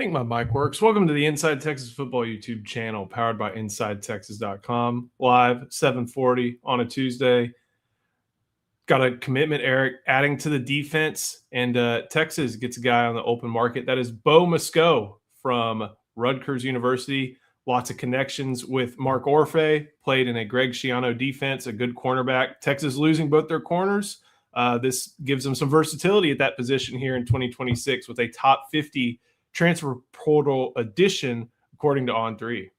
think my mic works. Welcome to the Inside Texas Football YouTube channel, powered by InsideTexas.com. Live 7:40 on a Tuesday. Got a commitment, Eric, adding to the defense, and Texas gets a guy on the open market. That is Bo Mascoe from Rutgers University. Lots of connections with Mark Orfe, played in a Greg Schiano defense, a good cornerback. Texas losing both their corners. This gives them some versatility at that position here in 2026 with a top 50 transfer portal addition, according to On3.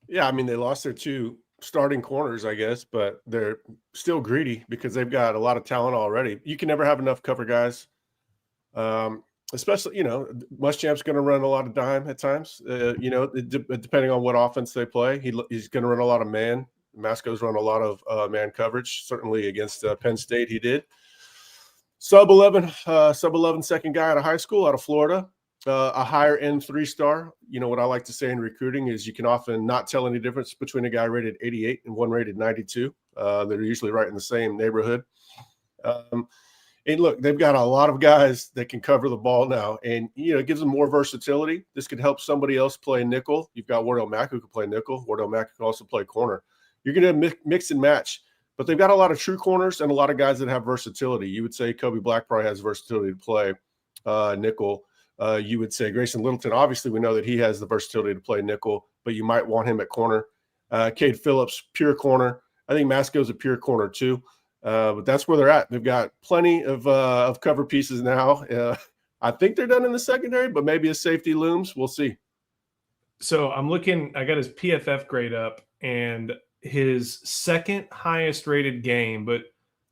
Yeah, I mean, they lost their two starting corners, I guess, but they're still greedy because they've got a lot of talent already. You can never have enough cover guys. Especially, Muschamp's going to run a lot of dime at times, depending on what offense they play. He's going to run a lot of man. Masco's run a lot of man coverage, certainly against Penn State he did. Sub 11 second guy out of high school, out of Florida. A higher end 3-star. What I like to say in recruiting is you can often not tell any difference between a guy rated 88 and one rated 92. They're usually right in the same neighborhood. And look, they've got a lot of guys that can cover the ball now, and it gives them more versatility. This could help somebody else play nickel. You've got Wardell Mack who can play nickel. Wardell Mack can also play corner. You're going to mix and match, but they've got a lot of true corners and a lot of guys that have versatility. You would say Kobe Black probably has versatility to play nickel. You would say Grayson Littleton. Obviously, we know that he has the versatility to play nickel, but you might want him at corner. Cade Phillips, pure corner. I think Masco's a pure corner too. But that's where they're at. They've got plenty of cover pieces now. I think they're done in the secondary, but maybe a safety looms. We'll see. So I'm looking. I got his PFF grade up, and his second highest rated game, but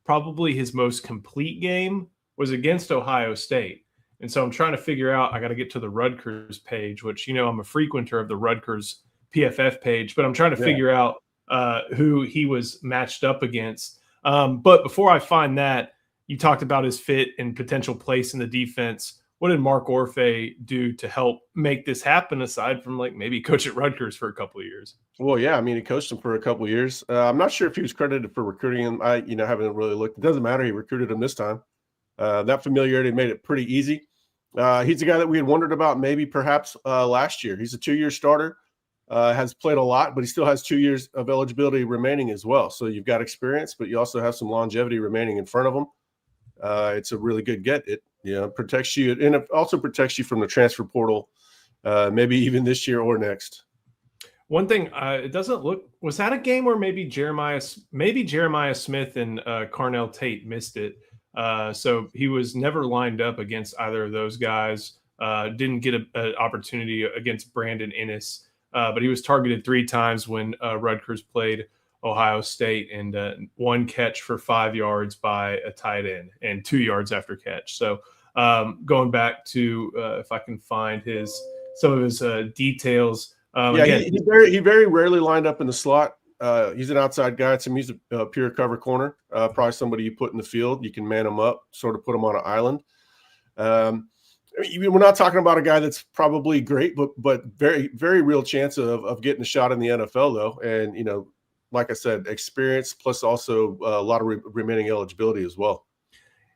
probably his most complete game, was against Ohio State. And so I'm trying to figure out, I got to get to the Rutgers page, which, I'm a frequenter of the Rutgers PFF page, but I'm trying to figure out who he was matched up against. But before I find that, you talked about his fit and potential place in the defense. What did Mark Orfe do to help make this happen, aside from maybe coach at Rutgers for a couple of years? Well, yeah, I mean, he coached him for a couple of years. I'm not sure if he was credited for recruiting him. I haven't really looked. It doesn't matter. He recruited him this time. That familiarity made it pretty easy. He's a guy that we had wondered about perhaps last year. He's a 2-year starter, has played a lot, but he still has 2 years of eligibility remaining as well. So you've got experience, but you also have some longevity remaining in front of him. It's a really good get. It protects you, and it also protects you from the transfer portal, maybe even this year or next. One thing, it doesn't look. Was that a game where maybe Jeremiah Smith and Carnell Tate missed it? So he was never lined up against either of those guys. Didn't get an opportunity against Brandon Ennis, but he was targeted 3 times when Rutgers played Ohio State, and 1 catch for 5 yards by a tight end and 2 yards after catch. So going back to if I can find some of his details. He very rarely lined up in the slot. He's an outside guy. He's a pure cover corner, probably somebody you put in the field. You can man him up, sort of put him on an island. We're not talking about a guy that's probably great, but very, very real chance of getting a shot in the NFL, though. And, like I said, experience plus also a lot of remaining eligibility as well.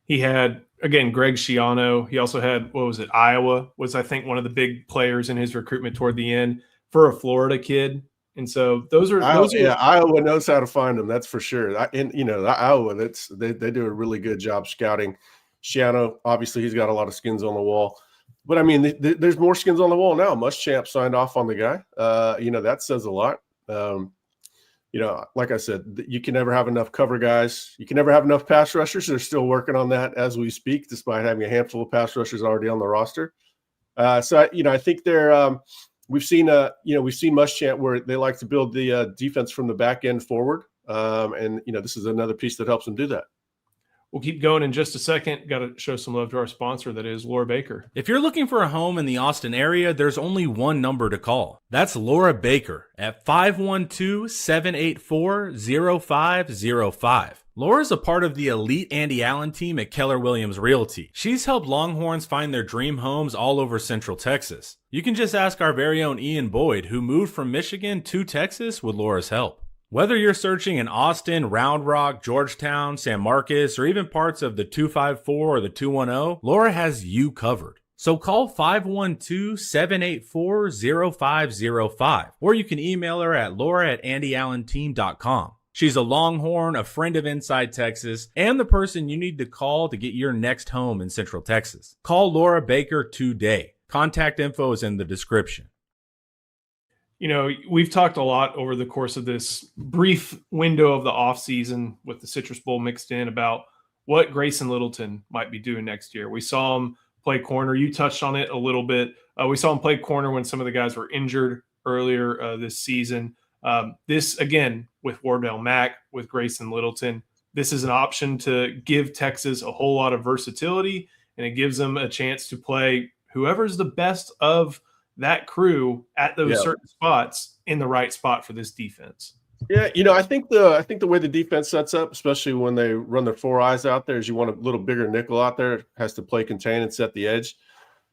He had, again, Greg Schiano. He also had, Iowa was, I think, one of the big players in his recruitment toward the end for a Florida kid. And so Iowa knows how to find them. That's for sure. Iowa, they do a really good job scouting. Schiano, obviously, he's got a lot of skins on the wall. But, I mean, there's more skins on the wall now. Muschamp signed off on the guy. That says a lot. Like I said, you can never have enough cover guys. You can never have enough pass rushers. They're still working on that as we speak, despite having a handful of pass rushers already on the roster. I think they're we've seen Muschamp where they like to build the defense from the back end forward. This is another piece that helps them do that. We'll keep going in just a second. Got to show some love to our sponsor, that is Laura Baker. If you're looking for a home in the Austin area, there's only one number to call. That's Laura Baker at 512-784-0505. Laura's a part of the elite Andy Allen team at Keller Williams Realty. She's helped Longhorns find their dream homes all over Central Texas. You can just ask our very own Ian Boyd, who moved from Michigan to Texas with Laura's help. Whether you're searching in Austin, Round Rock, Georgetown, San Marcos, or even parts of the 254 or the 210, Laura has you covered. So call 512-784-0505, or you can email her at laura@andyallenteam.com. She's a Longhorn, a friend of Inside Texas, and the person you need to call to get your next home in Central Texas. Call Laura Baker today. Contact info is in the description. You know, we've talked a lot over the course of this brief window of the offseason with the Citrus Bowl mixed in about what Grayson Littleton might be doing next year. We saw him play corner. You touched on it a little bit. We saw him play corner when some of the guys were injured earlier this season. This, again, with Wardell Mack, with Grayson Littleton, this is an option to give Texas a whole lot of versatility, and it gives them a chance to play whoever's the best of that crew at those certain spots in the right spot for this defense. Yeah, you know, I think the way the defense sets up, especially when they run their four eyes out there, is you want a little bigger nickel out there, has to play contain and set the edge.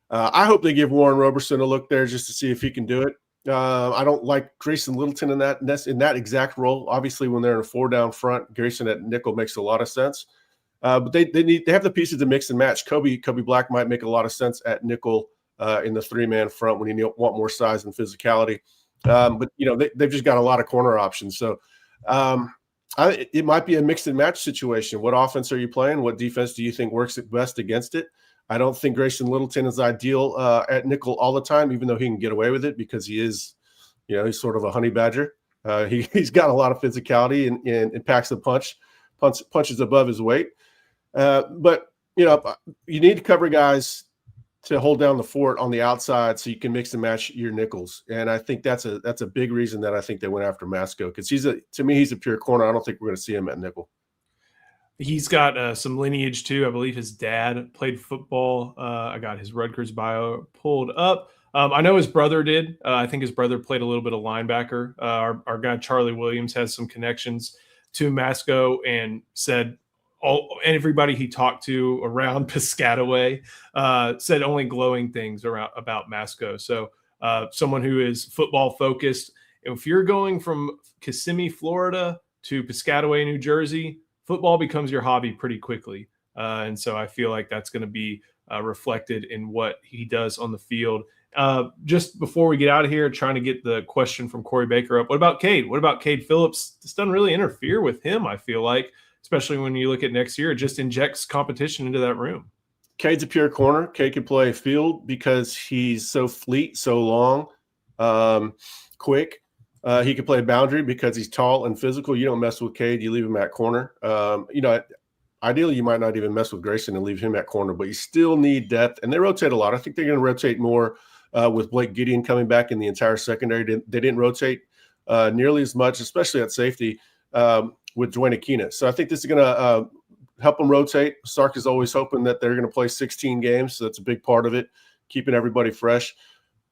I hope they give Warren Roberson a look there just to see if he can do it. I don't like Grayson Littleton in that exact role. Obviously, when they're in a four down front, Grayson at nickel makes a lot of sense. But they have the pieces to mix and match. Kobe Black might make a lot of sense at nickel in the three-man front when you want more size and physicality. But you know they've just got a lot of corner options. So it might be a mix and match situation. What offense are you playing? What defense do you think works best against it? I don't think Grayson Littleton is ideal at nickel all the time, even though he can get away with it because he is, you know, he's sort of a honey badger. He's got a lot of physicality and packs the punches above his weight. But you know, you need to cover guys to hold down the fort on the outside so you can mix and match your nickels. And I think that's a big reason that I think they went after Mascoe, because to me he's a pure corner. I don't think we're going to see him at nickel. He's got some lineage too. I believe his dad played football. I got his Rutgers bio pulled up. I know his brother did. I think his brother played a little bit of linebacker. Our guy Charlie Williams has some connections to Mascoe and said everybody he talked to around Piscataway said only glowing things about Mascoe. So someone who is football focused. If you're going from Kissimmee, Florida to Piscataway, New Jersey, football becomes your hobby pretty quickly. And so I feel like that's going to be reflected in what he does on the field. Just before we get out of here, trying to get the question from Corey Baker up. What about Cade? What about Cade Phillips? This doesn't really interfere with him, I feel like, especially when you look at next year. It just injects competition into that room. Cade's a pure corner. Cade can play field because he's so fleet, so long, quick. He can play boundary because he's tall and physical. You don't mess with Cade. You leave him at corner. You know, ideally, you might not even mess with Grayson and leave him at corner, but you still need depth. And they rotate a lot. I think they're going to rotate more with Blake Gideon coming back in the entire secondary. They didn't rotate nearly as much, especially at safety, with Dwayne Akina. So I think this is going to help them rotate. Sark is always hoping that they're going to play 16 games. So that's a big part of it, keeping everybody fresh.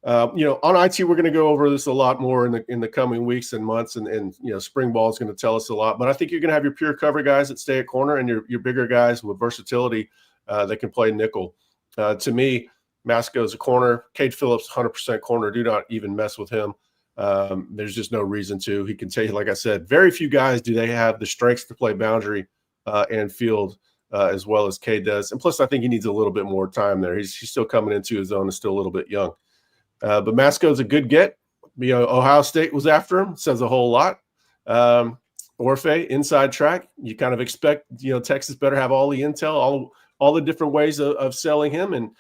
You know, on IT, we're going to go over this a lot more in the coming weeks and months, and you know, spring ball is going to tell us a lot. But I think you're going to have your pure cover guys that stay at corner, and your bigger guys with versatility that can play nickel. To me, Mascoe's a corner. Cade Phillips, 100% corner. Do not even mess with him. There's just no reason to. He can tell you, like I said, very few guys do they have the strengths to play boundary and field as well as Cade does. And plus, I think he needs a little bit more time there. He's still coming into his own and still a little bit young. But Mascoe's a good get. You know, Ohio State was after him. Says a whole lot. Orfe, inside track. You kind of expect, you know, Texas better have all the intel, all the different ways of selling him and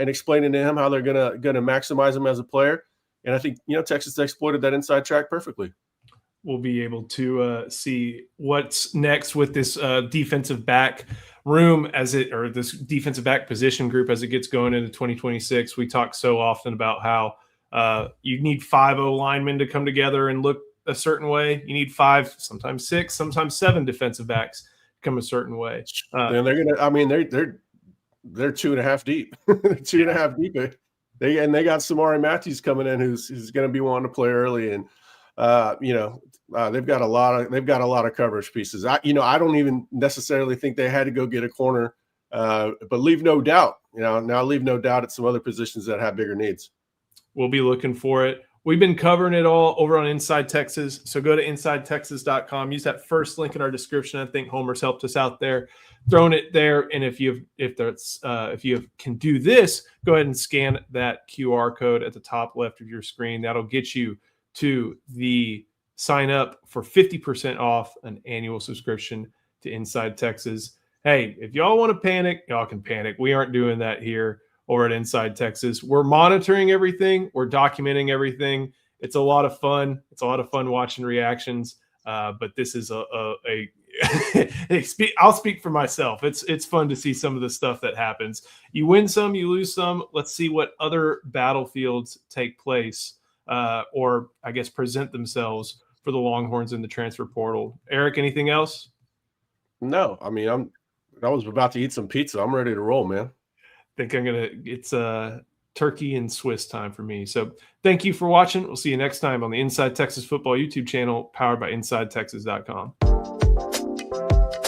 explaining to him how they're gonna maximize him as a player. And I think, you know, Texas exploited that inside track perfectly. We'll be able to see what's next with this defensive back room this defensive back position group as it gets going into 2026. We talk so often about how you need 5 O-linemen to come together and look a certain way. You need 5, sometimes 6, sometimes 7 defensive backs to come a certain way. And they're gonna. I mean, they're 2.5 deep. 2.5 deep. They got Samari Matthews coming in, who's going to be wanting to play early, and you know, they've got a lot of coverage pieces. I don't even necessarily think they had to go get a corner, but leave no doubt. You know, now leave no doubt at some other positions that have bigger needs. We'll be looking for it. We've been covering it all over on Inside Texas. So go to InsideTexas.com. Use that first link in our description. I think Homer's helped us out there, throwing it there. And if you can do this, go ahead and scan that QR code at the top left of your screen. That'll get you to the sign up for 50% off an annual subscription to Inside Texas. Hey, if y'all want to panic, y'all can panic. We aren't doing that here over at Inside Texas. We're monitoring everything. We're documenting everything. It's a lot of fun. It's a lot of fun watching reactions. But this is I'll speak for myself. It's fun to see some of the stuff that happens. You win some, you lose some. Let's see what other battlefields take place, or I guess present themselves for the Longhorns in the transfer portal. Eric, anything else? No, I mean, I was about to eat some pizza. I'm ready to roll, man. Think it's turkey and Swiss time for me. So thank you for watching. We'll see you next time on the Inside Texas Football YouTube channel, powered by InsideTexas.com.